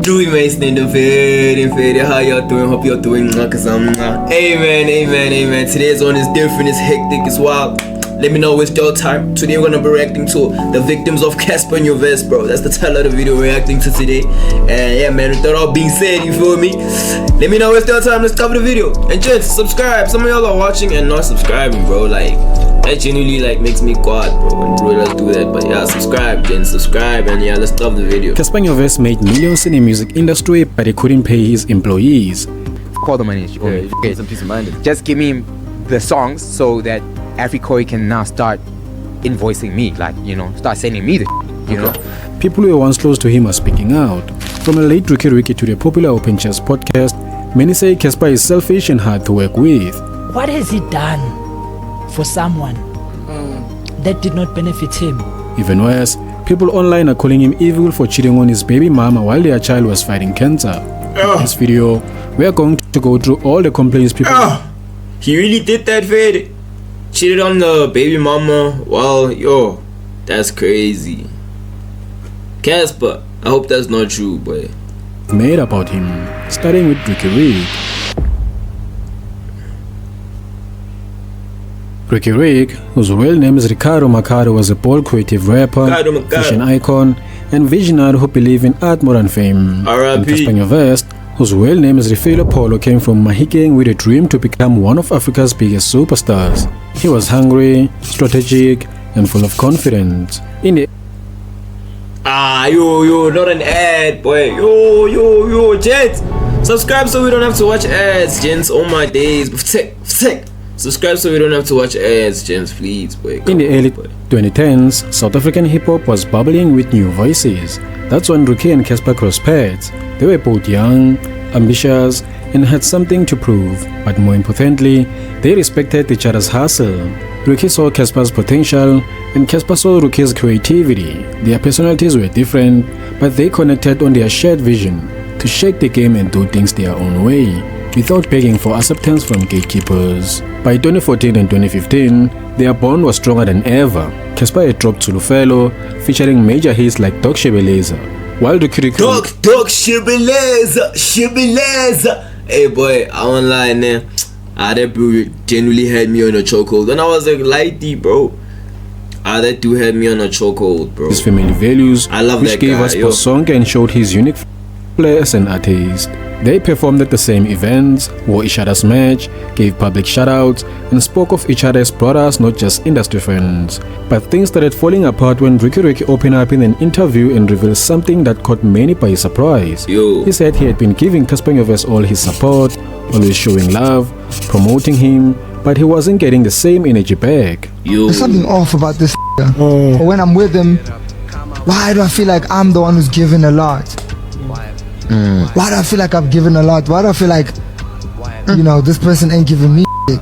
Doing my stand very how y'all doing? Hope y'all doing cause amen. Today's one is different, it's hectic, it's wild. Let me know, waste your time. Today we're gonna be reacting to the victims of Cassper and Nyovest, bro. That's the title of the video we're reacting to today. And yeah, man, with that all being said, you feel me? Let me know, waste your time, let's cover the video. And gents, subscribe. Some of y'all are watching and not subscribing, bro. Like, that genuinely like makes me quad, bro. And bro, let's do that. But yeah, subscribe, gents, subscribe, and yeah, let's love the video. Cassper Nyovest made millions in the music industry, but he couldn't pay his employees. Call the money. Okay, some peace of mind. Just give me the songs so that Africa can now start invoicing me, like, you know, start sending me the you know. People who were once close to him are speaking out. From a late Riky Rick to the popular Open Chess podcast, many say Cassper is selfish and hard to work with. What has he done for someone that did not benefit him? Even worse, people online are calling him evil for cheating on his baby mama while their child was fighting cancer. In this video, we are going to go through all the complaints people... He really did that, Fed. Cheated on the baby mama. Well, yo, that's crazy. Cassper, I hope that's not true, but made about him, starting with Riky Rick. Riky Rick, whose real name is Ricardo Macaro, was a bold creative rapper, fashion icon, and visionary who believed in art more than fame. And Cassper Nyovest, whose real name is Rifael Polo, came from Mahikeng with a dream to become one of Africa's biggest superstars. He was hungry, strategic, and full of confidence. In the yo, not an ad, boy. Yo, gents, subscribe so we don't have to watch ads, gents. Oh my days, subscribe so we don't have to watch ads, gents, please, boy. In the early 2010s, South African hip-hop was bubbling with new voices. That's when Riky and Cassper crossed paths. They were both young, ambitious, and had something to prove, but more importantly, they respected each other's hustle. Riky saw Cassper's potential, and Cassper saw Riky's creativity. Their personalities were different, but they connected on their shared vision to shake the game and do things their own way, without begging for acceptance from gatekeepers. By 2014 and 2015, their bond was stronger than ever. Cassper had dropped Zulufelo, featuring major hits like Dog Shebeleza, while Riky Rick... Dog Shebeleza. Hey boy, I won't lie, man. That bro genuinely had me on a chokehold. And I was like, lighty, bro. That dude had me on a chokehold, bro. His family values, I love which that gave guy, us song and showed his unique flair as an artist. They performed at the same events, wore each other's merch, gave public shoutouts, and spoke of each other as brothers, not just industry friends. But things started falling apart when Riky Rick opened up in an interview and revealed something that caught many by surprise. He said he had been giving Cassper Nyovest all his support, always showing love, promoting him, but he wasn't getting the same energy back. There's something off about this But when I'm with him, why do I feel like I'm the one who's giving a lot? Why do I feel like I've given a lot? Why do I feel like, you know, this person ain't giving me shit?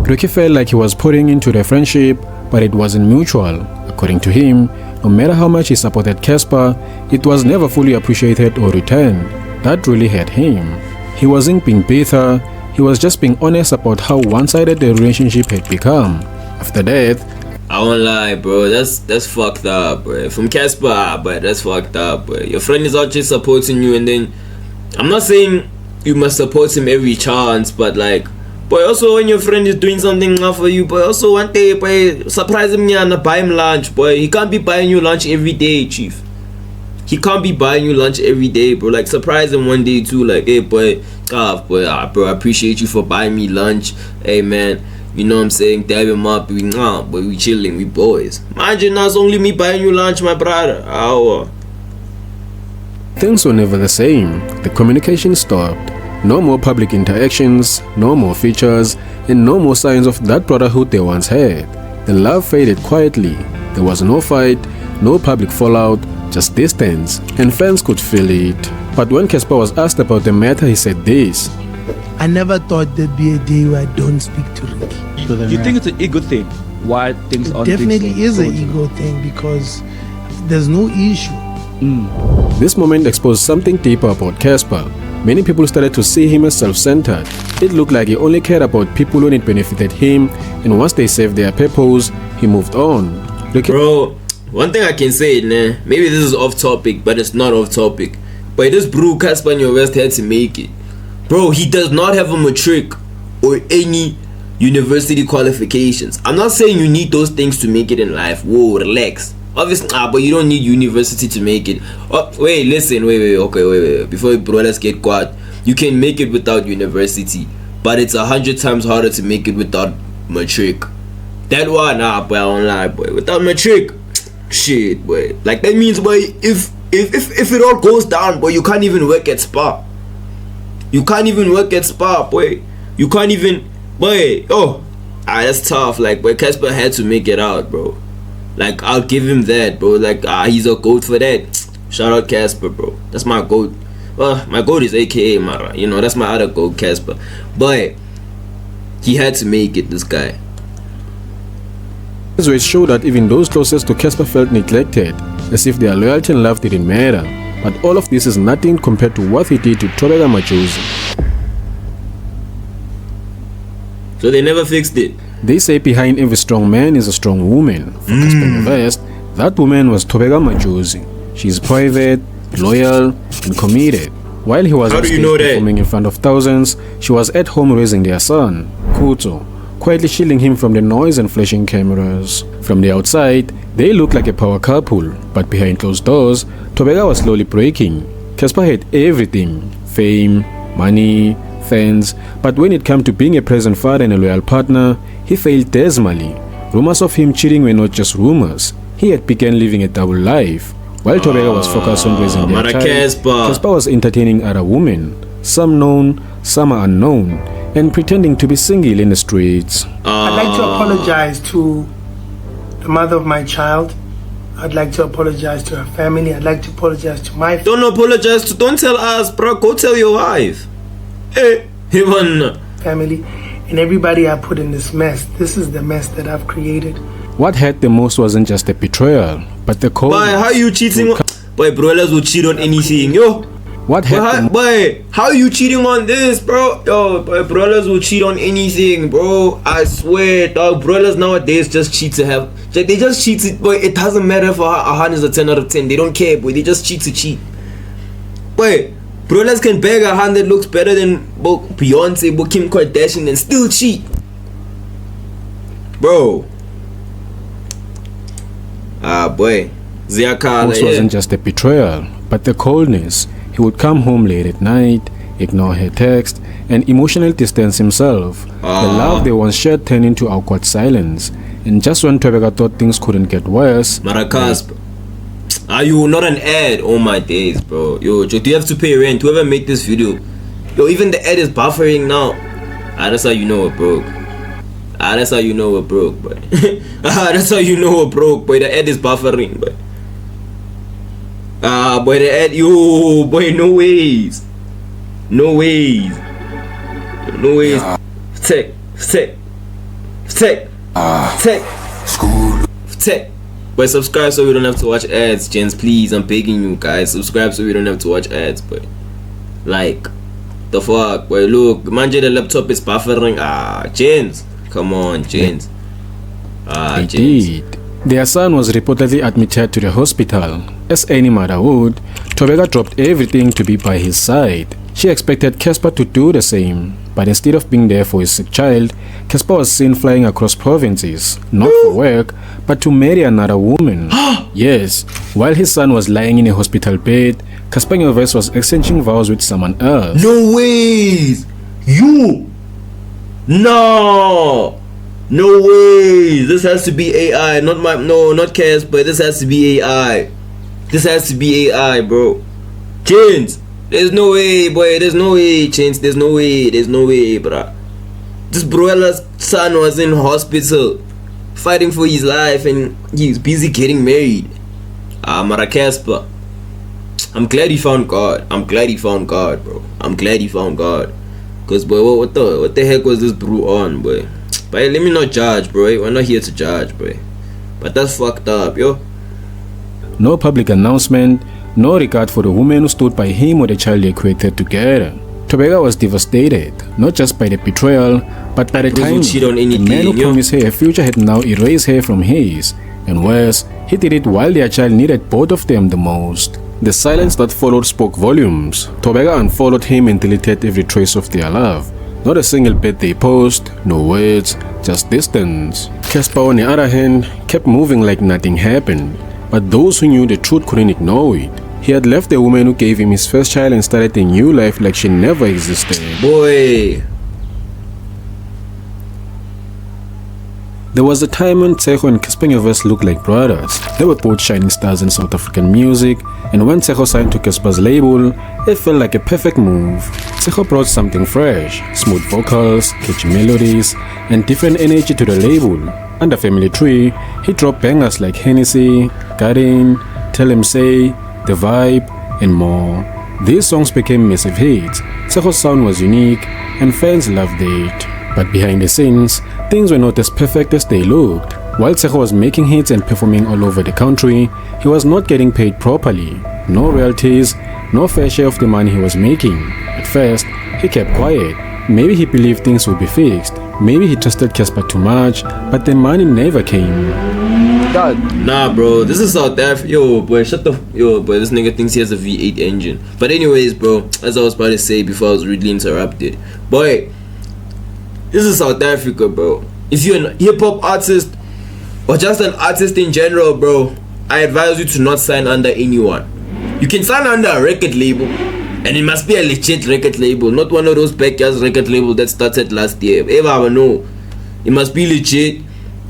Riky felt like he was putting into the friendship, but it wasn't mutual. According to him, no matter how much he supported Cassper, it was never fully appreciated or returned. That really hurt him. He wasn't being bitter, he was just being honest about how one-sided the relationship had become. After that, I won't lie, bro. That's fucked up, bro. From Cassper, but that's fucked up, bro. Your friend is out just supporting you, and then I'm not saying you must support him every chance, but like, boy, also when your friend is doing something for you, boy, also one day, boy, surprise him and buy him lunch, boy. He can't be buying you lunch every day, chief. He can't be buying you lunch every day, bro. Like, surprise him one day too, like, hey, boy, bro, I appreciate you for buying me lunch. Hey, man. You know what I'm saying? Dab him up, we chilling, we boys. Imagine that's only me buying you lunch, my brother. Things were never the same. The communication stopped. No more public interactions, no more features, and no more signs of that brotherhood they once had. The love faded quietly. There was no fight, no public fallout, just distance, and fans could feel it. But when Cassper was asked about the matter, he said this: I never thought there'd be a day where I don't speak to Riky. Do you think it's an ego thing? Why things aren't definitely is an ego thing, because there's no issue. This moment exposed something deeper about Cassper. Many people started to see him as self-centered. It looked like he only cared about people when it benefited him, and once they served their purpose, he moved on. Bro, one thing I can say, maybe this is off topic, but it's not off topic. But this bro, Cassper Nyovest, had to make it. Bro, he does not have a matric or any university qualifications. I'm not saying you need those things to make it in life. Whoa, relax. Obviously, but you don't need university to make it. Oh, wait, listen, wait. Before brothers get caught, you can make it without university, but it's 100 times harder to make it without matric. That one, boy, I don't lie, boy. Without matric, shit, boy. Like that means, boy, if it all goes down, boy, you can't even work at Spa. You can't even work at Spa, boy. You can't even, boy. Oh, that's tough. Like, boy, Cassper had to make it out, bro. Like, I'll give him that, bro. Like, he's a goat for that. Shout out Cassper, bro. That's my goat. Well, my goat is AKA Mara. You know, that's my other goat, Cassper. But he had to make it, this guy. So it showed that even those closest to Cassper felt neglected, as if their loyalty and love didn't matter. But all of this is nothing compared to what he did to Thobeka Majozi. So they never fixed it. They say behind every strong man is a strong woman. For Cassper Nyovest, that woman was Thobeka Majozi. She is private, loyal, and committed. While he was on stage performing in front of thousands, she was at home raising their son, Kuto, quietly shielding him from the noise and flashing cameras. From the outside, they looked like a power couple, but behind closed doors, Thobeka was slowly breaking. Cassper had everything: fame, money, fans, but when it came to being a present father and a loyal partner, he failed dismally. Rumors of him cheating were not just rumors. He had begun living a double life. While Thobeka was focused on raising their child, Cassper was entertaining other women, some known, some are unknown, and pretending to be single in the streets. I'd like to apologize to the mother of my child. I'd like to apologize to her family. I'd like to apologize to my Don't apologize to, don't tell us, bro. Go tell your wife. Hey, family and everybody I put in this mess. This is the mess that I've created. What hurt the most wasn't just the betrayal, but the cold. Boy, how you cheating on? Boy, brothers will cheat on anything, yo. What hurt? Boy, how are you cheating on this, bro? Yo, boy, brothers will cheat on anything, bro. I swear, dog. Brothers nowadays just cheat to have. They just cheat to, boy. It doesn't matter for a hand is a 10 out of 10. They don't care, boy. They just cheat to cheat. Boy, brothers can beg a hand that looks better than Beyonce, Kim Kardashian, and still cheat, bro. Boy, This wasn't just a betrayal, but the coldness. He would come home late at night, ignore her text, and emotionally distance himself. The love they once shared turned into awkward silence. And just when Thobeka thought things couldn't get worse, Cassper, you not an ad? Oh my days, bro. Yo, do you have to pay rent? Whoever made this video, yo, even the ad is buffering now. That's how you know it broke. That's how you know it broke, boy. That's how you know it broke, boy. The ad is buffering, boy. Boy, the ad, yo, boy, no ways. No ways. No ways. Tech. But subscribe so we don't have to watch ads, gents. Please, I'm begging you guys. Subscribe so we don't have to watch ads, boy. Like, the fuck, boy. Look, manje, the laptop is buffering. Gents. Come on, gents. Indeed. Their son was reportedly admitted to the hospital. As any mother would, Thobeka dropped everything to be by his side. She expected Cassper to do the same, but instead of being there for his sick child, Cassper was seen flying across provinces, not for work, but to marry another woman. Yes, while his son was lying in a hospital bed, Cassper Nyovest was exchanging vows with someone else. No ways! You! No ways! This has to be AI, not Cassper. This has to be AI. This has to be AI, bro. Chains, there's no way, boy. There's no way, Chains. There's no way, bruh. This brother's son was in hospital, fighting for his life, and he's busy getting married. Cassper, I'm glad he found God. I'm glad he found God, bro. I'm glad he found God. Cause boy, what the heck was this bro on, boy? But let me not judge, bro. We're not here to judge, bro. But that's fucked up, yo. No public announcement, no regard for the woman who stood by him or the child they created together. Thobeka was devastated, not just by the betrayal, but by the time the man who promised her a future had now erased her from his. And worse, he did it while their child needed both of them the most. The silence that followed spoke volumes. Tobeka unfollowed him and deleted every trace of their love. Not a single birthday post, no words, just distance. Cassper, on the other hand, kept moving like nothing happened. But those who knew the truth couldn't ignore it. He had left the woman who gave him his first child and started a new life like she never existed. Boy. There was a time when Tshego and Cassper Nyovest looked like brothers. They were both shining stars in South African music, and when Tshego signed to Cassper's label, it felt like a perfect move. Tshego brought something fresh, smooth vocals, catchy melodies, and different energy to the label. Under Family Tree, he dropped bangers like Hennessy, Garden, Tell 'Em Say, The Vibe, and more. These songs became massive hits. Tsego's sound was unique, and fans loved it. But behind the scenes, things were not as perfect as they looked. While Tshego was making hits and performing all over the country, he was not getting paid properly. No royalties, no fair share of the money he was making. At first, he kept quiet. Maybe he believed things would be fixed. Maybe he trusted Cassper too much, but the money never came. Dog. Nah, bro, this is South Africa. Yo, boy, this nigga thinks he has a V8 engine. But anyways, bro, as I was about to say before I was rudely interrupted, boy, this is South Africa, bro. If you're a hip-hop artist or just an artist in general, bro, I advise you to not sign under anyone. You can sign under a record label, and it must be a legit record label, not one of those backyard record labels that started last year. Ever no, it must be legit.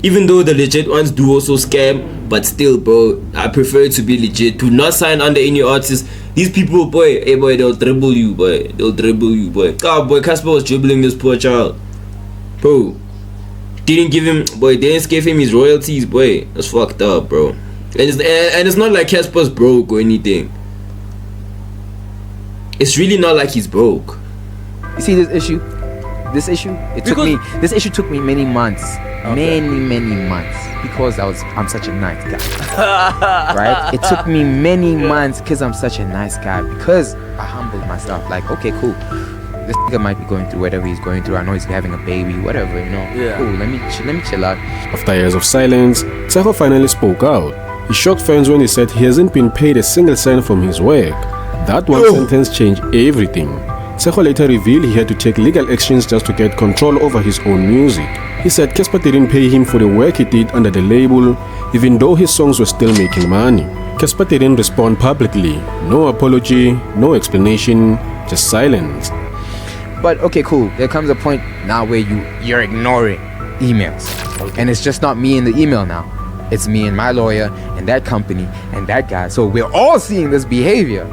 Even though the legit ones do also scam, but still, bro, I prefer it to be legit. Do not sign under any artist. These people, boy, hey boy, they'll dribble you, boy. They'll dribble you, boy. God, boy, Cassper was dribbling this poor child, bro. Didn't give him, boy. Didn't give him his royalties, boy. That's fucked up, bro. And it's not like Casper's broke or anything. It's really not like he's broke. You see this issue? This issue took me many months. Okay. Many months. Because I'm such a nice guy. Right? It took me many months because I'm such a nice guy. Because I humbled myself. Like, okay, cool. This nigga might be going through whatever he's going through. I know he's having a baby, whatever, you know. Yeah. Cool, let me chill out. After years of silence, Tshego finally spoke out. He shocked fans when he said he hasn't been paid a single cent from his work. That one sentence changed everything. Tshego later revealed he had to take legal actions just to get control over his own music. He said Cassper didn't pay him for the work he did under the label, even though his songs were still making money. Cassper didn't respond publicly. No apology, no explanation, just silence. But okay, cool. There comes a point now where you're ignoring emails. Okay. And it's just not me in the email now. It's me and my lawyer and that company and that guy. So we're all seeing this behavior.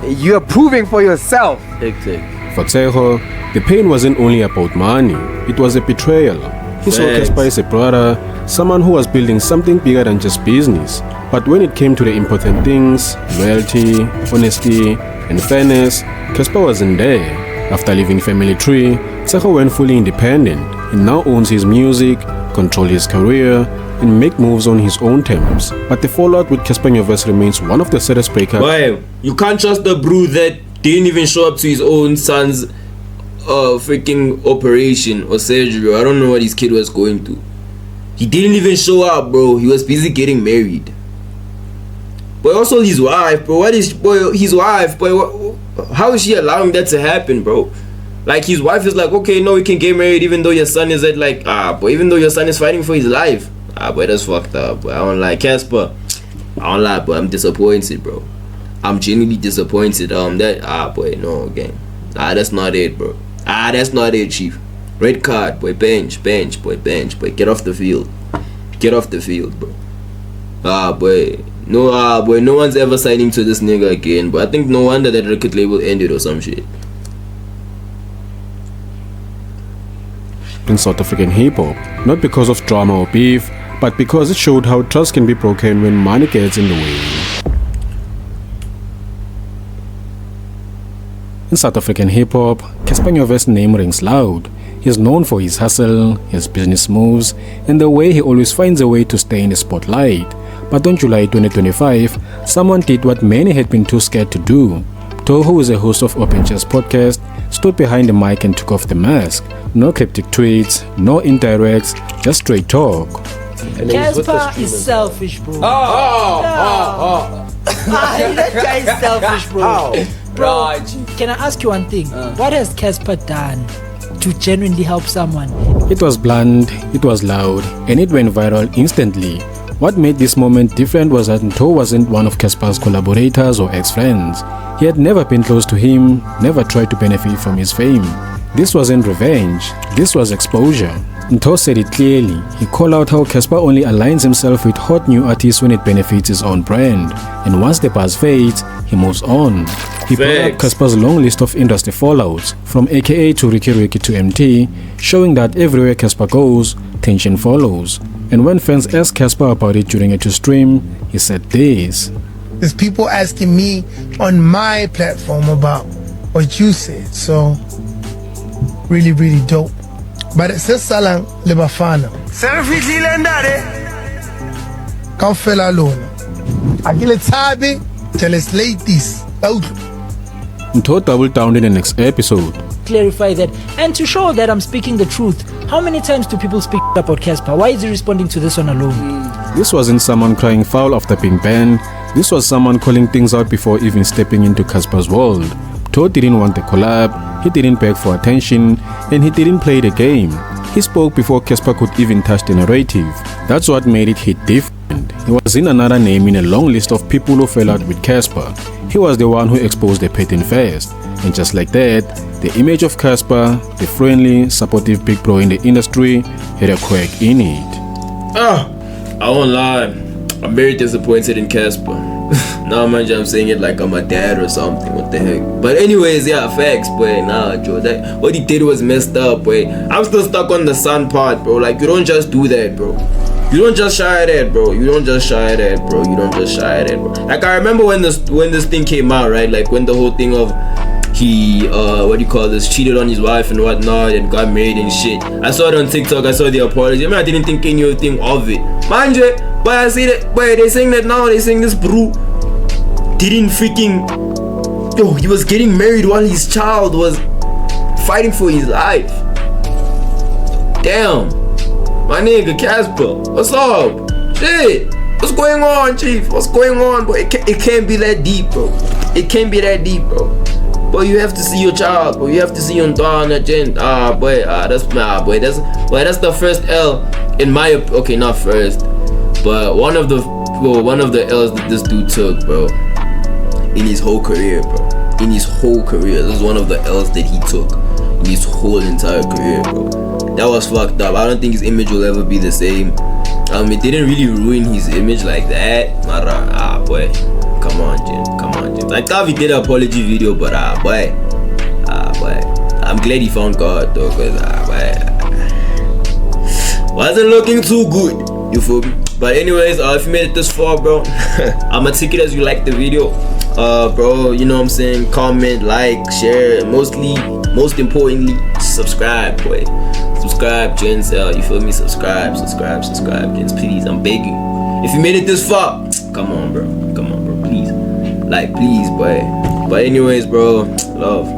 You're proving for yourself. For Tshego, the pain wasn't only about money. It was a betrayal. He saw Cassper as a brother, someone who was building something bigger than just business. But when it came to the important things, loyalty, honesty, and fairness, Cassper wasn't there. After leaving Family Tree, Tshego went fully independent. He now owns his music, controls his career, and make moves on his own terms. But the fallout with Cassper Nyovest remains one of the saddest breakups. Boy, you can't trust the bro that didn't even show up to his own son's freaking operation or surgery. I don't know what his kid was going through. He didn't even show up, bro. He was busy getting married. But also his wife, bro. His wife, boy, how is she allowing that to happen, bro? Like, his wife is like, okay, no, we can get married even though your son is at like, but even though your son is fighting for his life. Boy, that's fucked up, boy. I don't like Cassper. I don't lie, but I'm disappointed, bro. I'm genuinely disappointed. Boy, no, again. That's not it, bro. That's not it, chief. Red card, boy. Bench, boy. Get off the field. Get off the field, bro. Boy. No, boy. No one's ever signing to this nigga again. But I think no wonder that record label ended or some shit. In South African hip-hop, not because of drama or beef, but because it showed how trust can be broken when money gets in the way. In South African hip-hop, Cassper Nyovest's name rings loud. He is known for his hustle, his business moves, and the way he always finds a way to stay in the spotlight. But on July 2025, someone did what many had been too scared to do. Tshego, who is a host of Open Chess podcast, stood behind the mic and took off the mask. No cryptic tweets, no indirects, just straight talk. Cassper is selfish, bro. That guy is selfish, bro. How? Bro, can I ask you one thing? What has Cassper done to genuinely help someone? It was bland, it was loud, and it went viral instantly. What made this moment different was that Ntho wasn't one of Cassper's collaborators or ex-friends. He had never been close to him, never tried to benefit from his fame. This wasn't revenge, this was exposure. Ntho said it clearly. He called out how Cassper only aligns himself with hot new artists when it benefits his own brand. And once the buzz fades, he moves on. He brought up Cassper's long list of industry fallouts, from AKA to Riky Rick to MT, showing that everywhere Cassper goes, tension follows. And when fans asked Cassper about it during a stream, he said this. There's people asking me on my platform about what you said, so really, really dope. But it says Salang Lebafana. Serafitile ndare. Kaufela alone. Akile tabi till it's late this. Ntho doubled down in the next episode. Clarify that. And to show that I'm speaking the truth, how many times do people speak about Cassper? Why is he responding to this one alone? This wasn't someone crying foul after being banned. This was someone calling things out before even stepping into Cassper's world. Ntho didn't want the collab, he didn't beg for attention, and he didn't play the game. He spoke before Cassper could even touch the narrative. That's what made it hit different. He wasn't another name in a long list of people who fell out with Cassper. He was the one who exposed the patent first. And just like that, the image of Cassper, the friendly, supportive big bro in the industry, had a quirk in it. I won't lie, I'm very disappointed in Cassper. Now man, I'm saying it like I'm a dad or something, what the heck. But anyways, yeah, facts, boy. Nah, Joe, that what he did was messed up, boy. I'm still stuck on the son part, bro. Like, you don't just do that, bro. You don't just shy at that, bro. You don't just shy at that, bro. You don't just shy at that, bro. Like, I remember when this thing came out, right? Like, when the whole thing of he cheated on his wife and whatnot and got married and shit. I saw it on TikTok. I saw the apology. I mean, I didn't think anything of it, manje. But I see that, but they saying that now. They saying this bro didn't freaking, he was getting married while his child was fighting for his life. Damn, my nigga Cassper, what's up? Shit, what's going on, chief? What's going on, bro? It can't be that deep, bro. It can't be that deep, bro. But you have to see your child, bro. You have to see your daughter, gent. That's the first L in my okay, not first, but one of the L's that this dude took, bro, in his whole career, bro. In his whole career, this is one of the L's that he took in his whole entire career, bro. That was fucked up. I don't think his image will ever be the same. It didn't really ruin his image like that. Boy. Come on, Jim. I thought he did an apology video, but boy. I'm glad he found God though, cause wasn't looking too good. You feel me? But anyways, if you made it this far, bro, I'ma take it as you like the video. Bro, you know what I'm saying? Comment, like, share, most importantly, subscribe, boy. Subscribe, gents. You feel me? Subscribe, gents. Please, I'm begging. If you made it this far, come on, bro. Please. Like, please, boy. But anyways, bro, love.